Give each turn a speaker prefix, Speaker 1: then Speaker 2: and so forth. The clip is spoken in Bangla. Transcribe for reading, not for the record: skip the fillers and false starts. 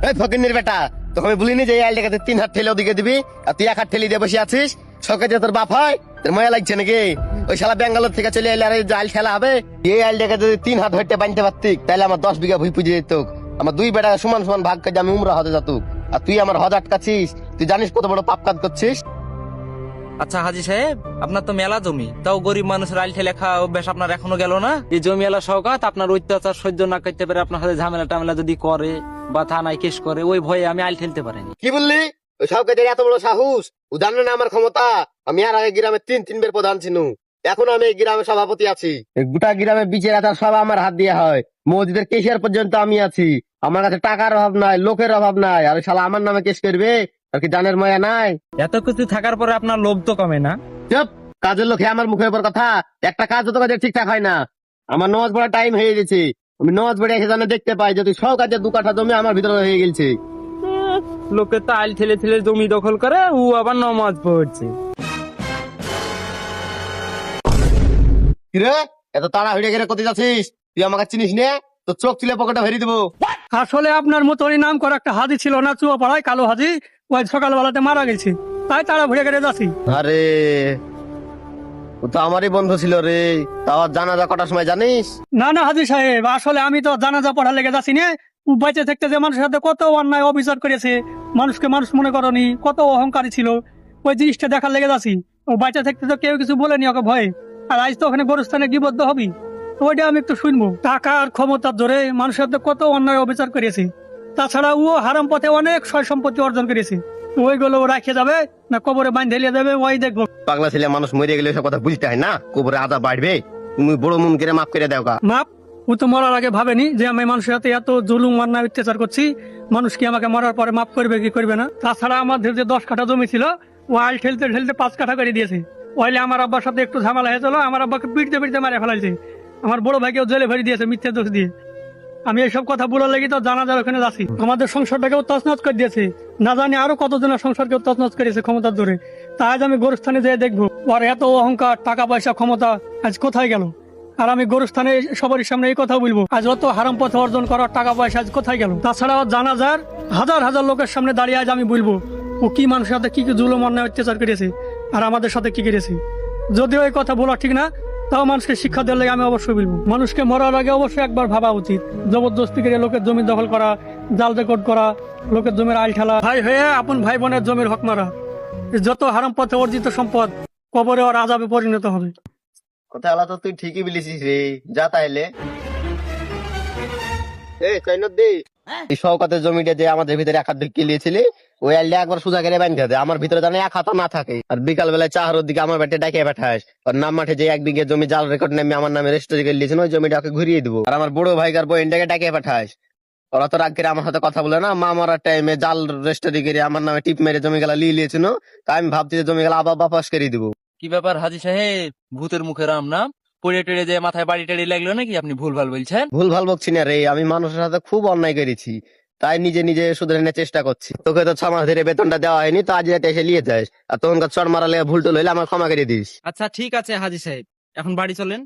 Speaker 1: এই ফকিন্নির বেটা, তোকে আমি বলিনি যে এই আইলটাকে 3 হাত ঠেলে ওদিকে দিবি, আর তুই 1 হাত ঠেলি দিয়ে বসে আছিস। সকালে যে তোর বাপ হয়, তোর ময়া লাগছে নাকি? ওই শালা ব্যাঙ্গালোর থেকে চলে এলে আর এই যে আইল ঠেলা হবে। এই আইলটাকে যদি 3 হাত ধরতে বানতে পারতিক, তাহলে আমার 10 বিঘা ভুই পুজে যেত। আমার 2 বেটা সমান সমান ভাগ কাজে আমি উমরা হতে যেত। আর তুই আমার হজ আটকাচ্ছিস। তুই জানিস কত বড় পাপ কাজ করছিস?
Speaker 2: আচ্ছা হাজি সাহেব, আপনার তো মেলা জমি, তাও গরিব মানুষের আইল ঠেলে খাওয়া অভ্যাস আপনার এখনো গেল না? এই জমি এলা শওকাত আপনার অত্যাচার সহ্য না করতে পারে, আপনার সাথে ঝামেলা টামেলা যদি করে বা থানায় কেস করে, ওই ভয়ে আমি আইল ঠেলতে পারিনি।
Speaker 1: কি বললি? ওই সরকারের এত বড় সাহস! ও জানে না আমার ক্ষমতা? আমি আর আগে গ্রামে 3 বের প্রধান ছিল, এখন আমি এই গ্রামের সভাপতি আছি। এই গোটা গ্রামের বিচার আচার সব আমার হাত দিয়ে হয়। মসজিদের কেশিয়ার পর্যন্ত আমি আছি। আমার কাছে টাকার অভাব নাই, লোকের অভাব নাই। আর ওই শালা আমার নামে কেস করবে, আর কি জানের ময়া নাই?
Speaker 2: এত কিছু থাকার পরে আপনার লোভ তো কমে না?
Speaker 1: চুপ! কাজের লোকে আমার মুখের উপর কথা। একটা কাজ তো কাজে ঠিকঠাক হয় না। আমার নামাজ পড়ার টাইম হয়ে গেছে। আমি নামাজ পড়ে এসে জানে দেখতে পাই যদি সব কাজের 2 কাঠা জমি আমার ভিতরে হয়ে গেছে।
Speaker 2: লোকে তো আইল ঠেলে ঠেলে জমি দখল করে, ও আবার নামাজ পড়ছে।
Speaker 1: কিরে, এত তাড়া হইরে গেলে কোথায় যাচ্ছিস? তুই আমাকে চিনিস নে? তো চোখ তুলে পকেটে ভেরি দেবো।
Speaker 3: আসলে আপনার মতনই নাম করা একটা হাজি ছিল না চুয়াপাড়ায়, কালো হাজি, ওই সকালবেলাতে মারা গেছে, তাই তারা ঘুরে গেড়ে যাচ্ছি।
Speaker 1: আরে, ও তো আমারই বন্ধু ছিল রে। তাও জানাজা কটার সময় জানিস?
Speaker 3: না না হাজি সাহেব, আসলে আমি তো জানাজা পড়া লেগে যাচ্ছি না। ও বেঁচে থাকতে যে মানুষের সাথে কত অন্যায় অবিচার করেছে, মানুষকে মানুষ মনে করনি, কত অহংকারী ছিল, ওই জিনিসটা দেখার লেগে যাচ্ছি। ও বেঁচে থাকতে তো কেউ কিছু বলেনি ওকে ভয়ে, আর আজ তো ওখানে গোরস্থানে গিবদ্ধ হবি, ওইটা আমি একটু শুনবো। টাকা আর ক্ষমতার জোরে মানুষের সাথে কত অন্যায় অবিচার করেছে। তাছাড়া ও হারাম পথে অনেক সয় সম্পত্তি অর্জন করেছে। ওইগুলো ও রাখে যাবে না কবরে বাঁধে যাবে, ওই দেখবো।
Speaker 1: পাগলা ছেলে মানুষ মরে গেলে সব কথা বুঝতে হয় না? কবরে আদা বাড়বে। তুমি বড় মন করে মাফ করে দাও গা।
Speaker 3: মাপ? ও তো মরার আগে ভাবেনি যে আমি মানুষের সাথে এত জুলুম অন্যায় অত্যাচার করছি, মানুষ কি আমাকে মরার পরে মাফ করবে কি করবে না? তাছাড়া আমাদের যে 10 কাঠা জমি ছিল, ও আইল ঠেলতে ঠেলতে 5 কাঠা করে দিয়েছে। ওইলে আমার আব্বার সাথে একটু ঝামেলা হয়েছিল, আমার আব্বাকে পিটতে পিটতে মারে ফেলাইছে। আমার বড় ভাইকেও জেলে ভরে দিয়েছে মিথ্যে দোষ দিয়ে। আমি এইসব কথা বলার লেগে তো জানাজার ওখানে যাচ্ছি। আমাদের সংসারটাকেও তছনছ করে দিয়েছে, না জানি আরো কতজনের সংসারকেও তছনছ করেছে ক্ষমতার জোরে। তাই আজ আমি গোরস্থানে যেয়ে দেখবো ওর এত অহংকার, টাকা পয়সা, ক্ষমতা আজ কোথায় গেল। আর আমি গোরস্থানে সবারই সামনে এই কথা বলবো, আজ অত হারাম পথে অর্জন করার টাকা পয়সা আজ কোথায় গেল। তাছাড়া জানাজার হাজার হাজার লোকের সামনে দাঁড়িয়ে আজ আমি বলবো ও কি মানুষের সাথে কি কি জুলুম অন্যায় অত্যাচার করেছে, আর আমাদের সাথে কি করেছে। যদিও এই কথা বলা ঠিক না, তাও মানুষকে শিক্ষা দেওয়ার লাগে আমি অবশ্যই বলবো। মানুষকে মরার আগে অবশ্যই একবার ভাবা উচিত। জবরদস্তি করে লোকের জমি দখল করা, জাল রেকর্ড করা, লোকের জমির আইল ঠেলা, ভাই হয়ে আপন ভাই বোনের জমির হক মারা, যত হারাম পথে অর্জিত সম্পদ কবরে আর আযাবে পরিণত হবে।
Speaker 1: কথা আলা তো তুই ঠিকই বলেছিস রে। যা তাইলে এই শওকতের জমিটা যে আমাদের ভিতরে 1 হাত ঢুকিয়ে নিয়েছিলি, ওই আইলটা একবার সোজা করে বাঁধতে দে। আমার ভিতরে জানে 1 হাত না থাকে। আর বিকাল বেলায় চাহার দিকে আমার বেটে ডাকে পাঠাস। আর নাম মাঠে যে 1 বিঘে জমি জাল রেকর্ড নামে আমার নামে রেজিস্ট্রি করে নিয়েছিল, ওই জমিটা ওকে ঘুরিয়ে দিবো। আর আমার বড় ভাইকার বোনটাকে ডাকে পাঠাস। ওরা তো রাগ করে আমার সাথে কথা বলে না। মা মরার টাইমে জাল রেজিস্ট্রি করে আমার নামে টিপ মেরে জমি গেলা লিয়ে নিয়েছিল। তাই আমি ভাবছি যে জমি গেলা আবার বাপাস করে দিব।
Speaker 2: কি ব্যাপার হাজি সাহেব, ভূতের মুখে রাম নাম, পড়ে টেড়ে যে মাথায় বাড়ি টাড়ি লাগলো নাকি? আপনি ভুলভাল বলছেন।
Speaker 1: ভুল ভাল বকছি না রে, আমি মানুষের সাথে খুব অন্যায় করেছি, তাই নিজে নিজে শুধরানোর চেষ্টা করছি। তোকে তো 6 মাস ধরে বেতনটা দেওয়া হয়নি, তো আজ রাতে এসে নিয়ে যাস। আর তখন চড় মারালে ভুল টুল হইলে আমার ক্ষমা করে দিস।
Speaker 2: আচ্ছা ঠিক আছে হাজি সাহেব, এখন বাড়ি চলেন।